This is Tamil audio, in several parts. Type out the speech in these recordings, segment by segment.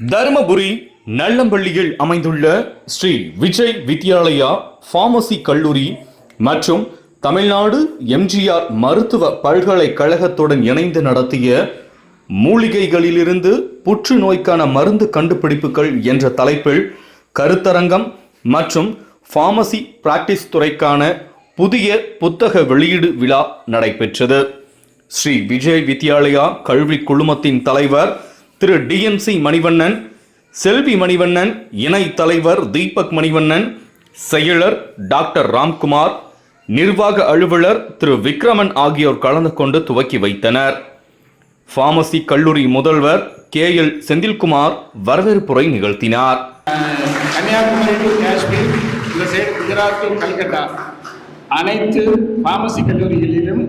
தருமபுரி நல்லம்பள்ளியில் அமைந்துள்ள ஸ்ரீ விஜய் வித்யாலயா பார்மசி கல்லூரி மற்றும் தமிழ்நாடு எம்ஜிஆர் மருத்துவ பல்கலைக்கழகத்துடன் இணைந்து நடத்திய மூலிகைகளிலிருந்து புற்றுநோய்க்கான மருந்து கண்டுபிடிப்புகள் என்ற தலைப்பில் கருத்தரங்கம் மற்றும் பார்மசி பிராக்டிஸ் துறைக்கான புதிய புத்தக வெளியீடு விழா நடைபெற்றது. ஸ்ரீ விஜய் வித்யாலயா கல்வி குழுமத்தின் தலைவர் திரு DNC மணிவண்ணன், செல்வி மணிவண்ணன், இணை தலைவர் தீபக் மணிவண்ணன், செயலர் டாக்டர் ராம்குமார், நிர்வாக அலுவலர் திரு விக்ரமன் ஆகியோர் கலந்து கொண்டு துவக்கி வைத்தனர். பார்மசி கல்லூரி முதல்வர் KL செந்தில்குமார் வரவேற்புரை நிகழ்த்தினார். கன்னியாகுமரி டு காஷ்மீர், இந்த சைடு குஜராத் டு கல்கத்தா அனைத்து பார்மசி கல்லூரிகளிலும்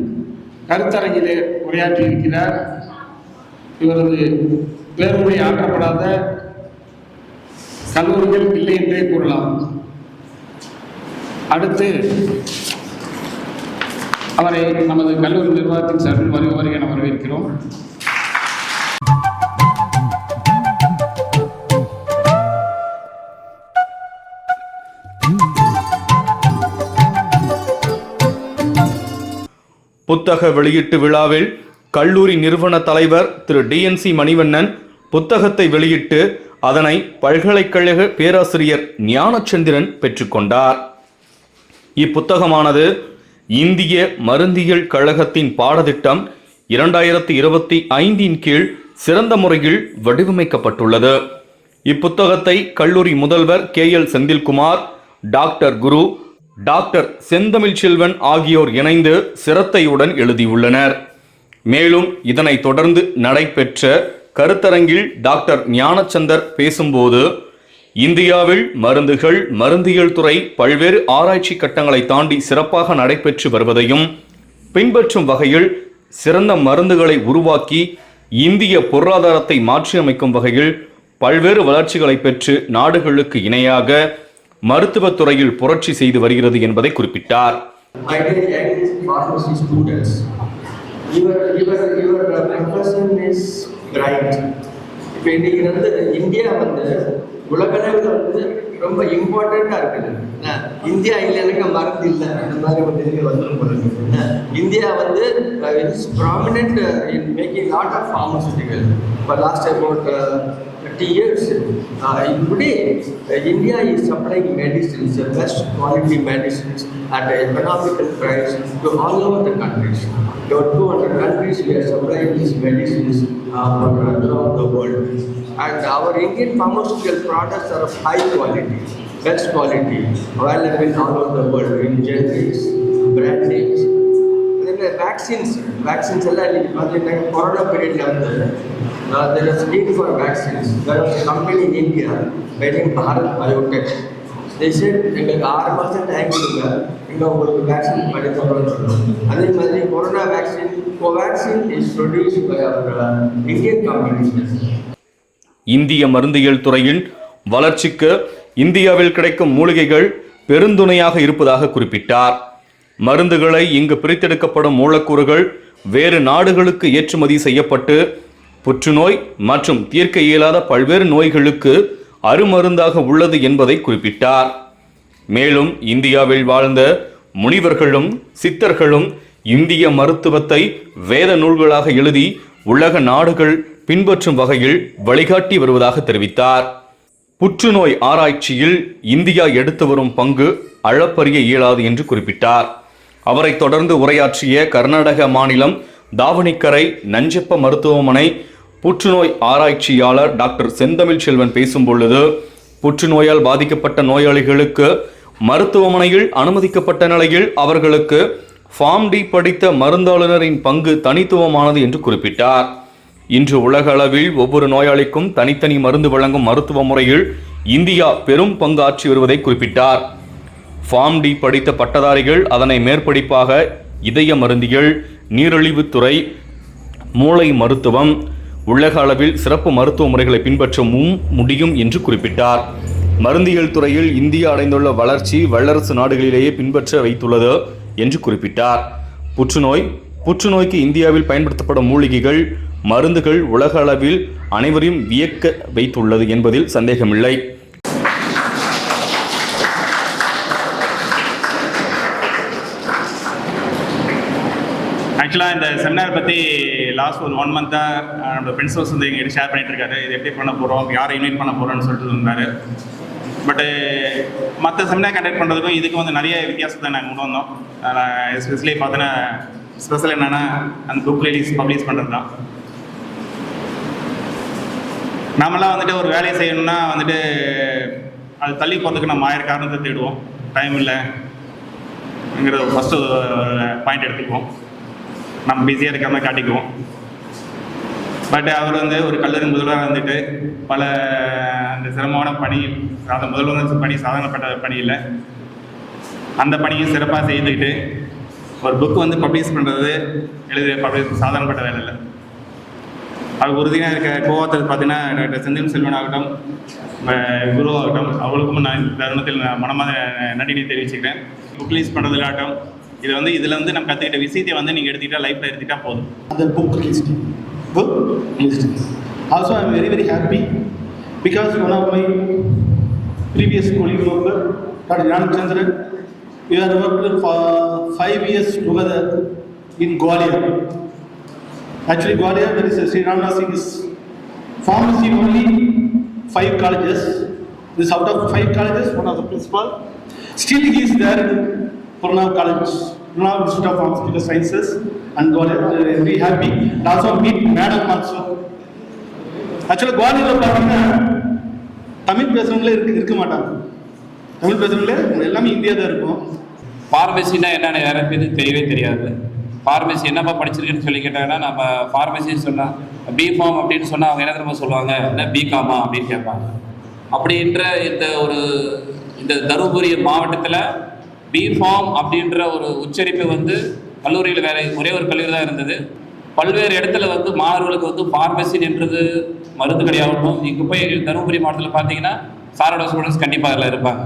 கருத்தரங்கிலே உரையாற்றியிருக்கிறார். இவரது பேருரை ஆற்றப்படாத கல்லூரிகள் இல்லை என்றே கூறலாம். அடுத்து அவரை நமது கல்லூரி நிர்வாகத்தின் சார்பில் வருக என வரவேற்கிறோம். புத்தக வெளியீட்டு விழாவில் கல்லூரி நிறுவன தலைவர் திரு DNC மணிவண்ணன் புத்தகத்தை வெளியிட்டு அதனை பல்கலைக்கழக பேராசிரியர் ஞானச்சந்திரன் பெற்றுக்கொண்டார். இப்புத்தகமானது இந்திய மருந்தியல் கழகத்தின் பாடத்திட்டம் 2025 கீழ் சிறந்த முறையில் வடிவமைக்கப்பட்டுள்ளது. இப்புத்தகத்தை கல்லூரி முதல்வர் KL செந்தில்குமார், டாக்டர் குரு, டாக்டர் செந்தமிழ் செல்வன் ஆகியோர் இணைந்து சிரத்தையுடன் எழுதியுள்ளனர். மேலும் இதனைத் தொடர்ந்து நடைபெற்ற கருத்தரங்கில் டாக்டர் ஞானச்சந்தர் பேசும்போது, இந்தியாவில் மருந்துகள், மருந்தியல் துறை பல்வேறு ஆராய்ச்சி கட்டங்களை தாண்டி சிறப்பாக நடைபெற்று வருவதையும் பின்பற்றும் வகையில் சிறந்த மருந்துகளை உருவாக்கி இந்திய பொருளாதாரத்தை மாற்றியமைக்கும் வகையில் பல்வேறு வளர்ச்சிகளை பெற்று நாடுகளுக்கு இணையாக மருத்துவத் துறையில் புரட்சி செய்து வருகிறது என்பதை குறிப்பிட்டார். இப்போ இன்னைக்கு வந்து இந்தியா வந்து உலகளவில் வந்து ரொம்ப இம்பார்ட்டண்ட்டாக இருக்குது. இந்தியா இல்லைன்னா மருந்து இல்லை, அந்த மாதிரி ஒரு இது வந்துடும். இந்தியா வந்து it's prominent in making lot of pharmaceutical for last about 30 years. Today India is supplying medicines, best quality medicines at economical price to all over the countries. About 200 countries we are supplying these medicines throughout the world. And our Indian pharmaceutical products are of high quality, best quality, available all over the world in generics, brand names. Vaccines எல்லாம் இன்னைக்கு பார்த்தீங்கன்னா கொரோனா பீரியட்ல வந்து there was need for vaccines. There was a company in India making Bharat Biotech. They said எங்களுக்கு 6 மாதம் டைம் கொடுங்க, இங்கே உங்களுக்கு வேக்சின் பண்ணி தரோம்னு சொன்னோம். அதே மாதிரி corona vaccine Covaxin is produced by our Indian companies. இந்திய மருந்தியல் துறையின் வளர்ச்சிக்கு இந்தியாவில் கிடைக்கும் மூலிகைகள் பெருந்துணையாக இருப்பதாக குறிப்பிட்டார். மருந்துகளை இங்கு பிரித்தெடுக்கப்படும் மூலக்கூறுகள் வேறு நாடுகளுக்கு ஏற்றுமதி செய்யப்பட்டு புற்றுநோய் மற்றும் தீர்க்க இயலாத பல்வேறு நோய்களுக்கு அருமருந்தாக உள்ளது என்பதை குறிப்பிட்டார். மேலும் இந்தியாவில் வாழ்ந்த முனிவர்களும் சித்தர்களும் இந்திய மருத்துவத்தை வேத நூல்களாக எழுதி உலக நாடுகள் பின்பற்றும் வகையில் வழிகாட்டி வருவதாக தெரிவித்தார். புற்றுநோய் ஆராய்ச்சியில் இந்தியா எடுத்து வரும் பங்கு அளப்பரிய இயலாது என்று குறிப்பிட்டார். அவரை தொடர்ந்து உரையாற்றிய கர்நாடக மாநிலம் தாவணிக்கரை நஞ்சப்ப மருத்துவமனை புற்றுநோய் ஆராய்ச்சியாளர் டாக்டர் செந்தமிழ் செல்வன் பேசும்பொழுது, புற்றுநோயால் பாதிக்கப்பட்ட நோயாளிகளுக்கு மருத்துவமனையில் அனுமதிக்கப்பட்ட நிலையில் அவர்களுக்கு ஃபார்ம் டி படித்த மருந்தாளுநரின் பங்கு தனித்துவமானது என்று குறிப்பிட்டார். இன்று உலக அளவில் ஒவ்வொரு நோயாளிக்கும் தனித்தனி மருந்து வழங்கும் மருத்துவ முறையில் இந்தியா பெரும் பங்கு ஆற்றி வருவதை குறிப்பிட்டார். ஃபார்ம் டி படித்த பட்டதாரிகள் அதனை மேற்படிப்பாக இதய மருந்தியல், நீரிழிவுத்துறை, மூளை மருத்துவம், உலக அளவில் சிறப்பு மருத்துவ முறைகளை பின்பற்ற முடியும் என்று குறிப்பிட்டார். மருந்தியல் துறையில் இந்தியா அடைந்துள்ள வளர்ச்சி வல்லரசு நாடுகளிலேயே பின்பற்ற வைத்துள்ளது என்று குறிப்பிட்டார். புற்றுநோய்க்கு இந்தியாவில் பயன்படுத்தப்படும் மூலிகைகள் மருந்துகள் உலக அளவில் அனைவரையும் வியக்க வைத்துள்ளது என்பதில் சந்தேகமில்லை. ஆக்சுவலாக இந்த செமினார் பற்றி லாஸ்ட் ஒரு 1 மந்த்தாக நம்ம பிரின்சிபல்ஸ் வந்து எங்கிட்ட ஷேர் பண்ணிட்டு இருக்காரு. இது எப்படி பண்ண போகிறோம், யாரை இன்வைட் பண்ண போகிறோன்னு சொல்லிட்டு இருந்தார். பட்டு மற்ற செமினார் கண்டக்ட் பண்ணுறதுக்கும் இதுக்கும் வந்து நிறைய வித்தியாசத்தை நாங்கள் கொண்டு வந்தோம். எஸ்பெஷலி பார்த்தோன்னா ஸ்பெஷல் என்னென்னா அந்த புக் பப்ளிஷ் பண்ணுறது தான். நாமெல்லாம் வந்துட்டு ஒரு வேலையை செய்யணும்னா வந்துட்டு அது தள்ளி போகிறதுக்கு நம்ம 1000 காரணத்தை தேடுவோம். டைம் இல்லைங்கிற ஃபஸ்ட்டு பாயிண்ட் எடுத்துக்குவோம். நம்ம பிஸியாக இருக்கிற மாதிரி காட்டிக்குவோம். பட் அவர் வந்து ஒரு கல்லூரி முதல்வராக வந்துட்டு பல அந்த சிரமமான பணி, முதல்வர் பணி சாதாரணப்பட்ட பணி இல்லை, அந்த பணியை சிறப்பாக செய்துக்கிட்டு ஒரு புக் வந்து பப்ளிஷ் பண்ணுறது சாதாரணப்பட்ட வேலை இல்லை. அது உறுதியாக இருக்க கோவத்தில் பார்த்தீங்கன்னா டாக்டர் செந்தில் செல்வன் ஆகட்டும், குரு ஆகட்டும், அவங்களுக்கும் நான் இந்த தருணத்தில் மனமாக நன்றியை தெரிவிச்சுக்கிறேன். புக் ரிலீஸ் பண்ணுறதுலாகட்டும், இது வந்து இதில் வந்து நம்ம கற்றுக்கிட்ட விஷயத்தை வந்து நீங்கள் எடுத்துக்கிட்டால் லைஃப்பில் எடுத்துக்கிட்டால் போதும். அந்த book list also I am very happy because one of my previous colleague member Dr. Jnana Chandran, we are worked for 5 years together in Gwalior. Actually Gwalior, there is a Sri Ramnath Singh is pharmacy only 5 colleges. This out of 5 colleges, one of the principal, still he is there in Purnav College, Purnav Institute of Pharmaceutical Sciences and Gwalior. Very happy. And also meet Madam also. Actually Gwalior பார்த்தீங்கன்னா தமிழ் பேசுறவங்களே இருக்க மாட்டாங்க. தமிழ் பேசுறவங்களே எல்லாமே இந்தியா தான் இருக்கும். ஃபார்மசின்னா என்னென்ன நிறைய பேருக்கு தெரியவே தெரியாது. ஃபார்மசி என்னப்பா படிச்சிருக்குன்னு சொல்லி கேட்டாங்கன்னா, நம்ம ஃபார்மசின்னு சொன்னால் பிஃபார்ம் அப்படின்னு சொன்னால் அவங்க என்ன தெரியுமா சொல்லுவாங்க, என்ன பிகாமா அப்படின்னு கேட்பாங்க. அப்படின்ற இந்த தருமபுரி மாவட்டத்தில் பிஃபார்ம் அப்படின்ற ஒரு உச்சரிப்பு வந்து கல்லூரியில் ஒரே ஒரு கல்லூரி தான் இருந்தது. பல்வேறு இடத்துல வந்து மாணவர்களுக்கு வந்து ஃபார்மசின்னு என்றது மருந்து கிடையாகட்டும். இங்கே போய் தருமபுரி மாவட்டத்தில் பார்த்தீங்கன்னா சாரோட ஸ்டூடெண்ட்ஸ் கண்டிப்பாக அதில் இருப்பாங்க.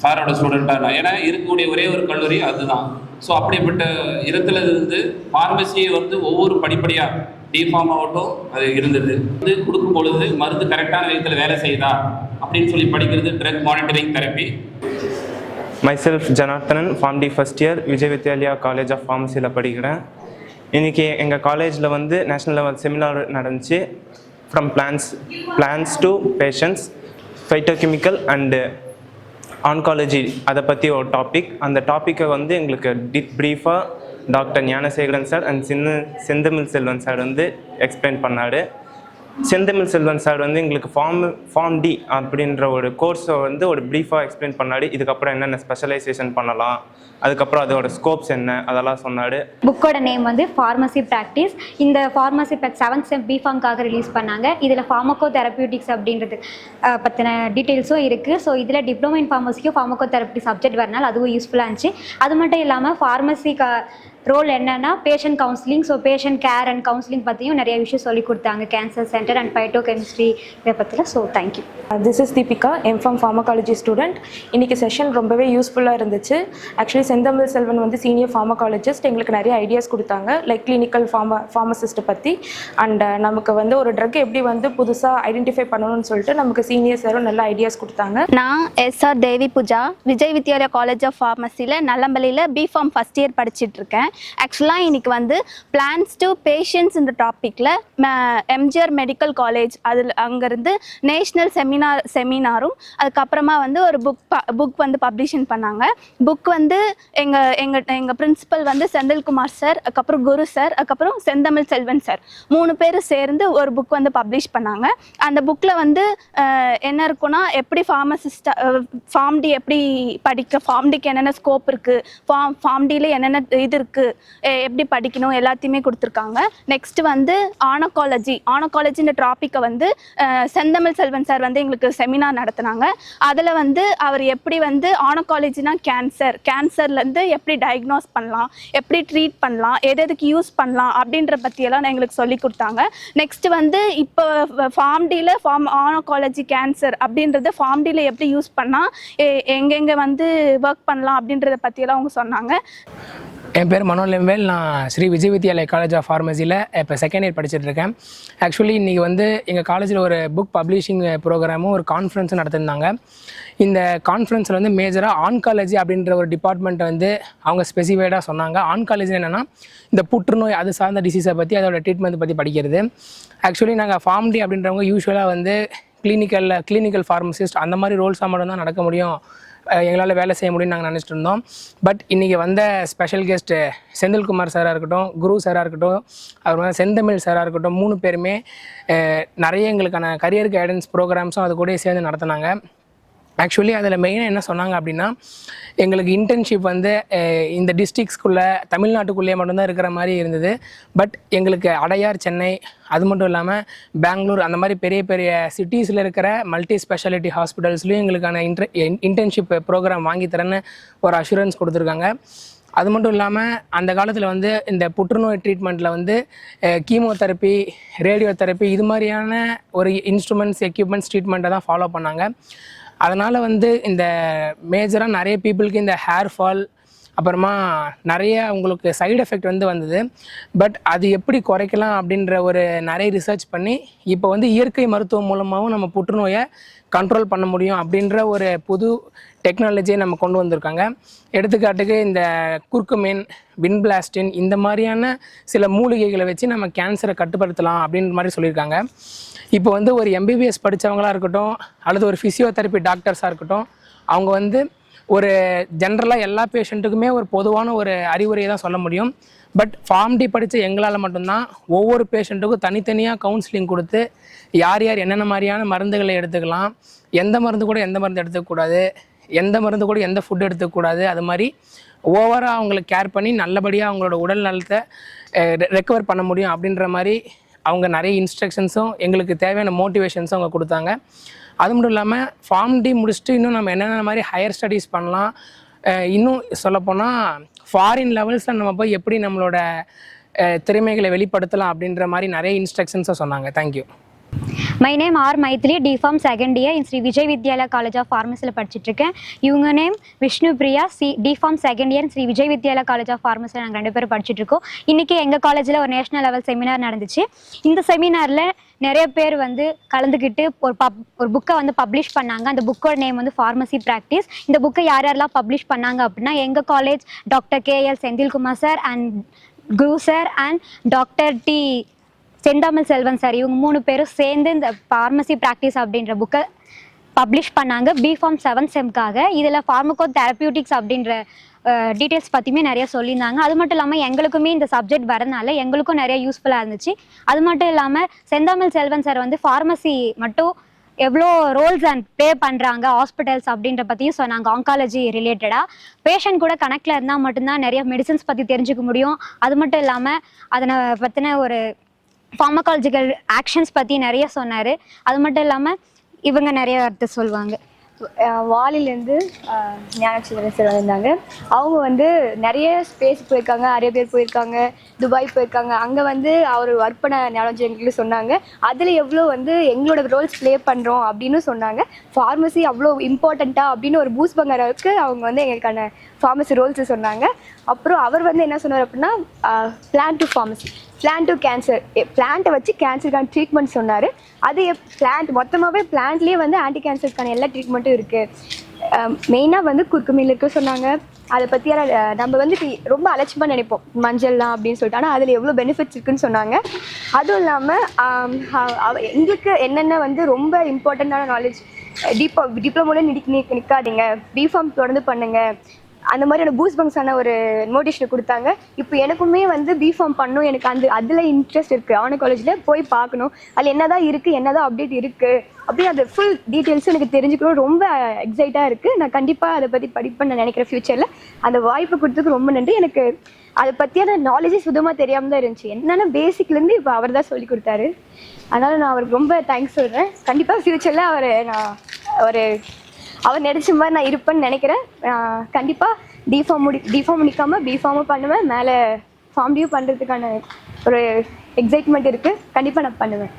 சாரோட ஸ்டூடெண்ட்டாக ஏன்னா இருக்கக்கூடிய ஒரே ஒரு கல்லூரி அதுதான். ஸோ அப்படிப்பட்ட இடத்துல இருந்து ஃபார்மசியை வந்து ஒவ்வொரு படிப்படியாக டிஃபார்ம் ஆகட்டும் அது இருந்தது. இது கொடுக்கும் பொழுது மருந்து கரெக்டான விதத்தில் வேலை செய்யுதா அப்படின்னு சொல்லி படிக்கிறது drug monitoring therapy. Myself Janardhanan, Pharm D first year, Vijay Vidyalaya College of Pharmacy படிக்கிறேன். இன்றைக்கி எங்கள் காலேஜில் வந்து நேஷ்னல் லெவல் செமினார் நடந்துச்சு. From plants to patients, phytochemical and oncology, அதை பற்றி ஒரு டாபிக். அந்த டாப்பிக்கை வந்து எங்களுக்கு ப்ரீஃபாக டாக்டர் ஞானசேகரன் சார் அண்ட் செந்தமிழ் செல்வன் சார் வந்து எக்ஸ்பிளைன் பண்ணார். செந்தமிழ் செல்வன் சார் வந்து எங்களுக்கு ஃபார்ம் டி அப்படின்ற ஒரு கோர்ஸை வந்து ஒரு ப்ரீஃபாக எக்ஸ்பிளைன் பண்ணார். இதுக்கப்புறம் என்னென்ன ஸ்பெஷலைசேஷன் பண்ணலாம், அதுக்கப்புறம் அதோட ஸ்கோப்ஸ் என்ன, அதெல்லாம் சொன்னார். புக்கோட நேம் வந்து ஃபார்மசி ப்ராக்டிஸ். இந்த ஃபார்மசி 7th செம் பிஃபார்ம்காக ரிலீஸ் பண்ணாங்க. இதில் ஃபார்மகோ தெரப்பியூட்டிக்ஸ் அப்படின்றது பற்றின டீட்டெயில்ஸும் இருக்குது. ஸோ இதில் டிப்ளமோ இன் ஃபார்மசிக்கும் ஃபார்மகோ தெரப்பி சப்ஜெக்ட் வரனால அதுவும் யூஸ்ஃபுல்லாக இருந்துச்சு. அது மட்டும் இல்லாமல் ஃபார்மசி ரோல் என்னன்னா patient counselling, so patient care and counselling பற்றியும் நிறைய விஷயம் சொல்லி கொடுத்தாங்க. கேன்சர் சென்டர் அண்ட் பைட்டோகெமிஸ்ட்ரி இதை பற்றில. So thank you. This is Deepika, M Pharm pharmacology student. இன்றைக்கி செஷன் ரொம்பவே யூஸ்ஃபுல்லாக இருந்துச்சு. ஆக்சுவலி செந்தமிழ் செல்வன் வந்து சீனியர் ஃபார்மகாலஜிஸ்ட், எங்களுக்கு நிறைய ஐடியாஸ் கொடுத்தாங்க லைக் கிளினிக்கல் ஃபார்மசிஸ்ட்டை பற்றி. அண்ட் நமக்கு வந்து ஒரு ட்ரக் எப்படி வந்து புதுசாக ஐடென்டிஃபை பண்ணணும்னு சொல்லிட்டு நமக்கு சீனியர் சாரும் நல்ல ஐடியாஸ் கொடுத்தாங்க. நான் SR Devi Pooja, Vijay Vidyalaya college of ஃபார்மசியில் நல்லம்பள்ளியில் பிஃபார்ம் ஃபஸ்ட் இயர் படிச்சுட்ருக்கேன். ஆக்சுவலாக இன்றைக்கி வந்து பிளான்ஸ் டு பேஷண்ட்ஸ்ன்ற டாப்பிக்கில் எம்ஜிஆர் மெடிக்கல் காலேஜ் அங்கேருந்து நேஷ்னல் செமினாரும் அதுக்கப்புறமா வந்து ஒரு புக் வந்து பப்ளிஷன் பண்ணாங்க. புக் வந்து எங்கள் பிரின்சிபல் வந்து செந்தில்குமார் சார், அதுக்கப்புறம் குரு சார், அதுக்கப்புறம் செந்தமிழ் செல்வன் சார் 3 பேர் சேர்ந்து ஒரு புக் வந்து பப்ளிஷ் பண்ணாங்க. அந்த புக்கில் வந்து என்ன இருக்குன்னா, எப்படி ஃபார்ம் டி எப்படி படிக்க, ஃபார்ம் டிக்கு என்னென்ன ஸ்கோப் இருக்குது, ஃபார்ம் டியில் என்னென்ன இது இருக்குது, எப்படி படிக்கணும் எல்லாத்தையுமே கொடுத்துருக்காங்க. நெக்ஸ்ட் வந்து ஆனகாலஜின்ற டாப்பிக்கை வந்து செந்தமிழ் செல்வன் சார் வந்து எங்களுக்கு செமினார் நடத்தினாங்க. அதில் வந்து அவர் எப்படி வந்து ஆனகாலஜினா கேன்சர்லேருந்து எப்படி டயக்னோஸ் பண்ணலாம், எப்படி ட்ரீட் பண்ணலாம், எதுக்கு யூஸ் பண்ணலாம் அப்படின்ற பற்றியெல்லாம் எங்களுக்கு சொல்லி கொடுத்தாங்க. நெக்ஸ்ட் வந்து இப்போ ஃபார்ம் டியில் ஆனகாலஜி கேன்சர் அப்படின்றது ஃபார்ம் டியில் எப்படி யூஸ் பண்ணால் எங்கெங்கே வந்து ஒர்க் பண்ணலாம் அப்படின்றத பற்றியெல்லாம் அவங்க சொன்னாங்க. என் பேர் மனோலியம்பேல். நான் ஸ்ரீ விஜய் வித்யாலயா காலேஜ் ஆஃப் ஃபார்மசியில் இப்போ செகண்ட் இயர் படிச்சுட்ருக்கேன். ஆக்சுவலி இன்றைக்கி வந்து எங்கள் காலேஜில் ஒரு புக் பப்ளிஷிங் ப்ரோக்ராமும் ஒரு கான்ஃபரன்ஸும் நடத்திருந்தாங்க. இந்த கான்ஃபரன்ஸில் வந்து மேஜராக ஆன்காலஜி அப்படின்ற ஒரு டிபார்ட்மெண்ட்டை வந்து அவங்க ஸ்பெசிஃபைடாக சொன்னாங்க. ஆன்காலஜி என்னென்னா இந்த புற்றுநோய் அது சார்ந்த டிசீஸை பற்றி அதோட ட்ரீட்மெண்ட் பற்றி படிக்கிறது. ஆக்சுவலி நாங்கள் ஃபார்ம்டி அப்படின்றவங்க யூஸ்வலாக வந்து கிளினிக்கல் ஃபார்மசிஸ்ட் அந்த மாதிரி ரோல்ஸாக மட்டும்தான் நடக்க முடியும், எங்களால் வேலை செய்ய முடியும்னு நாங்கள் நினச்சிட்டு இருந்தோம். பட் இன்றைக்கி வந்த ஸ்பெஷல் கெஸ்ட்டு செந்தில்குமார் சாராக இருக்கட்டும், குரு சாராக இருக்கட்டும், அப்புறமா செந்தமிழ் சாராக இருக்கட்டும், 3 பேருமே நிறைய எங்களுக்கான கரியர் கைடன்ஸ் ப்ரோக்ராம்ஸும் அது கூட சேர்ந்து நடத்தினாங்க. ஆக்சுவலி அதில் மெயினாக என்ன சொன்னாங்க அப்படின்னா, எங்களுக்கு இன்டர்ன்ஷிப் வந்து இந்த டிஸ்ட்ரிக்ஸ்குள்ளே தமிழ்நாட்டுக்குள்ளேயே மட்டும்தான் இருக்கிற மாதிரி இருந்தது. பட் எங்களுக்கு அடையார், சென்னை, அது மட்டும் இல்லாமல் பெங்களூர் அந்த மாதிரி பெரிய பெரிய சிட்டிஸில் இருக்கிற மல்டி ஸ்பெஷாலிட்டி ஹாஸ்பிட்டல்ஸ்லேயும் எங்களுக்கான இன்டர்ன்ஷிப் ப்ரோக்ராம் வாங்கி தரேன்னு ஒரு அஷூரன்ஸ் கொடுத்துருக்காங்க. அது மட்டும் இல்லாமல் அந்த காலத்தில் வந்து இந்த புற்றுநோய் ட்ரீட்மெண்ட்டில் வந்து கீமோதெரப்பி, ரேடியோ தெரப்பி இது மாதிரியான ஒரு இன்ஸ்ட்ருமெண்ட்ஸ், எக்யூப்மெண்ட்ஸ் ட்ரீட்மெண்ட்டை தான் ஃபாலோ பண்ணாங்க. அதனால் வந்து இந்த மேஜராக நிறைய பீப்புளுக்கு இந்த ஹேர் ஃபால், அப்புறமா நிறைய உங்களுக்கு சைடு எஃபெக்ட் வந்து வந்தது. பட் அது எப்படி குறைக்கலாம் அப்படின்ற ஒரு நிறைய ரிசர்ச் பண்ணி இப்போ வந்து இயற்கை மருத்துவம் மூலமாகவும் நம்ம புற்றுநோயை கண்ட்ரோல் பண்ண முடியும் அப்படின்ற ஒரு புது டெக்னாலஜியை நம்ம கொண்டு வந்திருக்காங்க. எடுத்துக்காட்டுக்கு இந்த குர்குமின், வின்பிளாஸ்டின் இந்த மாதிரியான சில மூலிகைகளை வச்சு நம்ம கேன்சரை கட்டுப்படுத்தலாம் அப்படின்ற மாதிரி சொல்லியிருக்காங்க. இப்போ வந்து ஒரு எம்பிபிஎஸ் படித்தவங்களாக இருக்கட்டும், அல்லது ஒரு ஃபிசியோதெரப்பி டாக்டர்ஸாக இருக்கட்டும், அவங்க வந்து ஒரு ஜென்ரலாக எல்லா பேஷண்ட்டுக்குமே ஒரு பொதுவான ஒரு அறிவுரையை தான் சொல்ல முடியும். பட் ஃபார்ம்டி படித்த எங்களால் மட்டும்தான் ஒவ்வொரு பேஷண்ட்டுக்கும் தனித்தனியாக கவுன்சிலிங் கொடுத்து யார் யார் என்னென்ன மாதிரியான மருந்துகளை எடுத்துக்கலாம், எந்த மருந்து கூட எந்த மருந்து எடுத்துக்கக்கூடாது, எந்த மருந்து கூட எந்த ஃபுட் எடுத்துக்கக்கூடாது, அது மாதிரி ஓவராக அவங்களுக்கு கேர் பண்ணி நல்லபடியாக அவங்களோட உடல் நலத்தை ரெக்கவர் பண்ண முடியும் அப்படின்ற மாதிரி அவங்க நிறைய இன்ஸ்ட்ரக்ஷன்ஸும் எங்களுக்கு தேவையான மோட்டிவேஷன்ஸும் அவங்க கொடுத்தாங்க. அது மட்டும் இல்லாமல் ஃபார்ம்டி முடிச்சுட்டு இன்னும் நம்ம என்னென்ன மாதிரி ஹையர் ஸ்டடீஸ் பண்ணலாம், இன்னும் சொல்லப்போனால் ஃபாரின் லெவல்ஸில் நம்ம போய் எப்படி நம்மளோட திறமைகளை வெளிப்படுத்தலாம் அப்படின்ற மாதிரி நிறைய இன்ஸ்ட்ரக்ஷன்ஸை சொன்னாங்க. Thank you. My name R Maithili, D Pharm second year in Sri Vijay Vidyalaya college of ஃபார்மசியில் படிச்சுட்ருக்கேன். இவங்க name Vishnu Priya, D Pharm second year Sri Vijay Vidyalaya college of ஃபார்மசியில் நாங்கள் 2 பேரும் படிச்சுட்ருக்கோம். இன்றைக்கி எங்கள் காலேஜில் ஒரு நேஷனல் லெவல் செமினார் நடந்துச்சு. இந்த செமினாரில் நிறைய பேர் வந்து கலந்துக்கிட்டு ஒரு புக்கை வந்து பப்ளிஷ் பண்ணாங்க. அந்த புக்கோட நேம் வந்து ஃபார்மசி ப்ராக்டிஸ். இந்த புக்கை யாரெல்லாம் பப்ளிஷ் பண்ணாங்க அப்படின்னா, எங்கள் college doctor KL Senthilkumar sir and Guru sir and doctor D Senthamizh Selvan sir, இவங்க 3 பேரும் சேர்ந்து இந்த ஃபார்மசி ப்ராக்டிஸ் அப்படின்ற புக்கை பப்ளிஷ் பண்ணாங்க பிஃபார்ம் 7th செம்க்காக. இதில் ஃபார்மகோ தெரபியூட்டிக்ஸ் அப்படின்ற டீட்டெயில்ஸ் பற்றியுமே நிறைய சொல்லியிருந்தாங்க. அது மட்டும் இல்லாமல் எங்களுக்குமே இந்த சப்ஜெக்ட் வரதுனால எங்களுக்கும் நிறைய யூஸ்ஃபுல்லாக இருந்துச்சு. அது மட்டும் இல்லாமல் செந்தமிழ் செல்வன் சார் வந்து ஃபார்மசி மட்டும் எவ்வளோ ரோல்ஸ் அண்ட் ப்ளே பண்ணுறாங்க ஹாஸ்பிட்டல்ஸ் அப்படின்ற பற்றியும் சொன்னாங்க. ஆங்காலஜி ரிலேட்டடாக பேஷண்ட் கூட கனெக்டில் இருந்தால் மட்டும்தான் நிறைய மெடிசன்ஸ் பற்றி தெரிஞ்சுக்க முடியும். அது மட்டும் இல்லாமல் அதனை பற்றின ஒரு ஃபார்மகாலஜிக்கல் ஆக்ஷன்ஸ் பற்றி நிறைய சொன்னார். அது மட்டும் இல்லாமல் இவங்க நிறைய வார்த்தை சொல்லுவாங்க. வாலிலேருந்து ஞானச்சந்திரன் சார் வந்திருந்தாங்க. அவங்க வந்து நிறைய ஸ்பேஸ் போயிருக்காங்க, நிறைய பேர் போயிருக்காங்க, துபாய் போயிருக்காங்க. அங்கே வந்து அவர் ஒர்க் பண்ண ஞானச்சி எங்களுக்கு சொன்னாங்க. அதில் எவ்வளோ வந்து எங்களோட ரோல்ஸ் ப்ளே பண்ணுறோம் அப்படின்னு சொன்னாங்க. ஃபார்மசி அவ்வளோ இம்பார்ட்டண்ட்டாக அப்படின்னு ஒரு பூஸ்ட் பண்ணுற அளவுக்கு அவங்க வந்து எங்களுக்கான ஃபார்மசி ரோல்ஸு சொன்னாங்க. அப்புறம் அவர் வந்து என்ன சொன்னார் அப்படின்னா, plan to pharmacy, plan to cancer, பிளான்ட்டை வச்சு கேன்சருக்கான ட்ரீட்மெண்ட் சொன்னார். அது பிளான்ட் மொத்தமாகவே பிளான்ட்லேயே வந்து ஆன்டி கேன்சருக்கான எல்லா ட்ரீட்மெண்ட்டும் இருக்குது. மெயினாக வந்து குர்குமின் இருக்க சொன்னாங்க. அதை பற்றி நம்ம வந்து ரொம்ப அலட்சியமாக நினைப்போம் மஞ்சள்லாம் அப்படின்னு சொல்லிட்டு, ஆனால் அதில் எவ்வளோ பெனிஃபிட்ஸ் இருக்குதுன்னு சொன்னாங்க. அதுவும் இல்லாமல் எங்களுக்கு என்னென்ன வந்து ரொம்ப இம்பார்ட்டண்ட்டான நாலேஜ், டிப்ளமோவில் நிற்காதீங்க, பிஃபார்ம் தொடர்ந்து பண்ணுங்கள், அந்த மாதிரியான பூஸ்ட் பங்க்ஸான ஒரு மோட்டிவேஷன் கொடுத்தாங்க. இப்போ எனக்குமே வந்து பிஃபார்ம் பண்ணணும், எனக்கு அதில் இன்ட்ரெஸ்ட் இருக்குது. ஆன காலேஜில் போய் பார்க்கணும், அதில் என்னதான் இருக்குது, என்னதான் அப்டேட் இருக்குது அப்படின்னு அந்த ஃபுல் டீட்டெயில்ஸும் எனக்கு தெரிஞ்சுக்கணும். ரொம்ப எக்ஸைட்டாக இருக்குது. நான் கண்டிப்பாக அதை பற்றி படிப்பேன்னு நான் நினைக்கிறேன் ஃப்யூச்சரில். அந்த வாய்ப்பு கொடுத்ததுக்கு ரொம்ப நன்றி. எனக்கு அதை பற்றியான நாலேஜே சுத்தமாக தெரியாமல் தான் இருந்துச்சு. என்னென்னா பேசிக்லேருந்து இப்போ அவர் தான் சொல்லி கொடுத்தாரு. அதனால் நான் அவருக்கு ரொம்ப தேங்க்ஸ் சொல்கிறேன். கண்டிப்பாக ஃப்யூச்சரில் அவர் நினச்ச மாதிரி நான் இருப்பேன்னு நினைக்கிறேன். கண்டிப்பாக டிஃபார்ம் முடிக்காமல் பிஃபார்மும் பண்ணுவேன். மேலே ஃபார்ம்டியும் பண்ணுறதுக்கான ஒரு எக்ஸைட்மெண்ட் இருக்குது. கண்டிப்பாக நான் பண்ணுவேன்.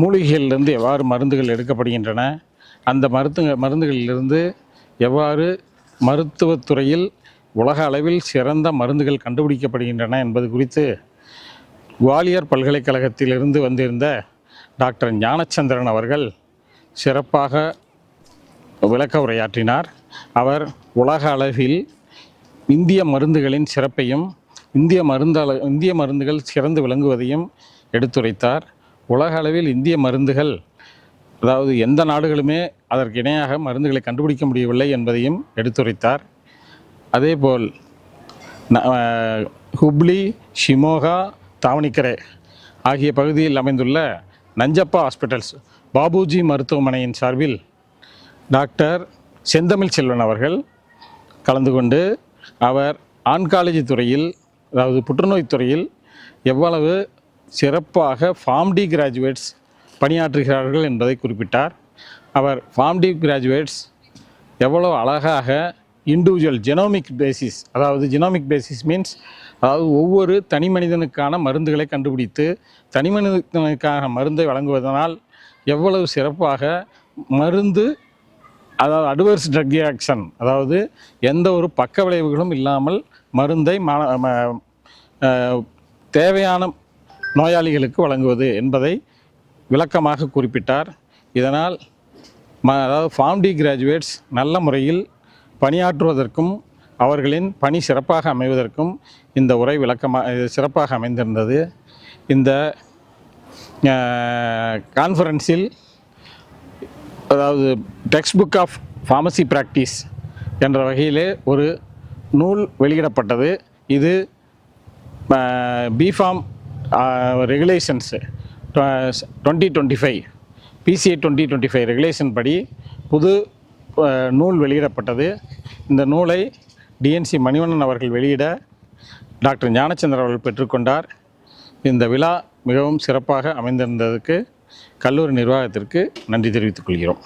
மூலிகைகளிலிருந்து எவ்வாறு மருந்துகள் எடுக்கப்படுகின்றன, அந்த மருந்துகளிலிருந்து எவ்வாறு மருத்துவத்துறையில் உலக அளவில் சிறந்த மருந்துகள் கண்டுபிடிக்கப்படுகின்றன என்பது குறித்து குவாலியர் பல்கலைக்கழகத்திலிருந்து வந்திருந்த டாக்டர் ஞானச்சந்திரன் அவர்கள் சிறப்பாக விளக்க உரையாற்றினார். அவர் உலக அளவில் இந்திய மருந்துகளின் சிறப்பையும் இந்திய மருந்துகள் சிறந்து விளங்குவதையும் எடுத்துரைத்தார். உலக அளவில் இந்திய மருந்துகள், அதாவது எந்த நாடுகளுமே அதற்கு இணையாக மருந்துகளை கண்டுபிடிக்க முடியவில்லை என்பதையும் எடுத்துரைத்தார். அதேபோல் ஹுப்ளி, ஷிமோகா, தாவணிக்கரே ஆகிய பகுதியில் அமைந்துள்ள நஞ்சப்பா ஹாஸ்பிட்டல்ஸ் பாபுஜி மருத்துவமனையின் சார்பில் டாக்டர் செந்தமிழ் செல்வன் அவர்கள் கலந்து கொண்டு அவர் ஆன்காலஜி துறையில், அதாவது புற்றுநோய் துறையில் எவ்வளவு சிறப்பாக ஃபார்ம்டி கிராஜுவேட்ஸ் பணியாற்றுகிறார்கள் என்பதை குறிப்பிட்டார். அவர் ஃபார்ம்டி கிராஜுவேட்ஸ் எவ்வளோ அழகாக இண்டிவிஜுவல் ஜெனோமிக் பேசிஸ், அதாவது ஜெனோமிக் பேசிஸ் மீன்ஸ் அதாவது ஒவ்வொரு தனி மனிதனுக்கான மருந்துகளை கண்டுபிடித்து தனி மனிதனுக்கான மருந்தை வழங்குவதனால் எவ்வளவு சிறப்பாக மருந்து, அதாவது அட்வர்ஸ் ட்ரக் ரியாக்ஷன், அதாவது எந்த ஒரு பக்க விளைவுகளும் இல்லாமல் மருந்தை தேவையான நோயாளிகளுக்கு வழங்குவது என்பதை விளக்கமாக குறிப்பிட்டார். இதனால் அதாவது ஃபார்ம்டி கிராஜுவேட்ஸ் நல்ல முறையில் பணியாற்றுவதற்கும் அவர்களின் பணி சிறப்பாக அமைவதற்கும் இந்த உரை சிறப்பாக அமைந்திருந்தது. இந்த கான்ஃபரன்ஸில் அதாவது text book of pharmacy practice என்ற வகையிலே ஒரு நூல் வெளியிடப்பட்டது. இது பிஃபார்ம் ரெகுலேஷன்ஸ் 2025 PCI 2025 ரெகுலேஷன் படி புது நூல் வெளியிடப்பட்டது. இந்த நூலை DNC மணிவண்ணன் அவர்கள் வெளியிட டாக்டர் ஞானச்சந்திரன் அவர்கள் பெற்றுக்கொண்டார். இந்த விழா மிகவும் சிறப்பாக அமைந்திருந்ததற்கு கல்லூரி நிர்வாகத்திற்கு நன்றி தெரிவித்துக் கொள்கிறோம்.